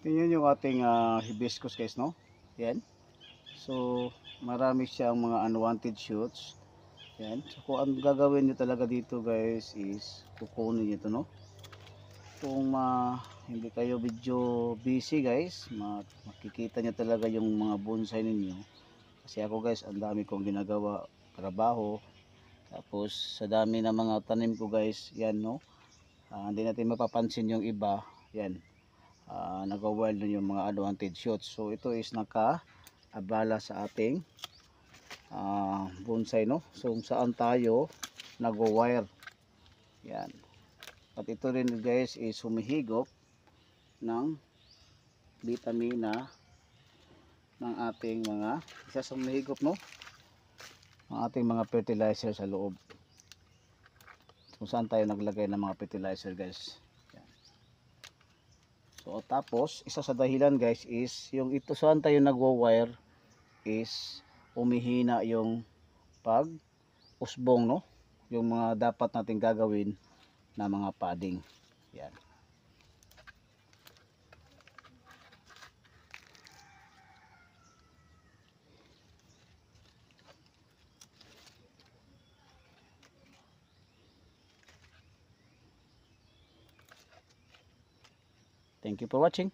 Ganyan yung ating hibiscus guys, no? Yan. So, marami siyang mga unwanted shoots. Yan. So, kung ang gagawin nyo talaga dito guys is kukunin nyo ito, no? Kung hindi kayo medyo busy guys, makikita nyo talaga yung mga bonsai ninyo. Kasi ako guys, ang dami kong ginagawa, trabaho. Tapos, sa dami ng mga tanim ko guys, yan, no? Hindi natin mapapansin yung iba. Yan. Nag-wild na yung mga unwanted shoots. So ito is naka-abala sa ating bonsai, no? So saan tayo nag-wire. Yan. At ito rin guys is humihigop ng vitamina ng ating mga isa sa humihigop, no? Ang ating mga fertilizer sa loob. Kung saan tayo naglagay ng mga fertilizer guys. So tapos isa sa dahilan guys is yung ito saan tayo nagwo-wire is umihina yung pag usbong, no? Yung mga dapat nating gagawin na mga padding. Yan. Thank you for watching.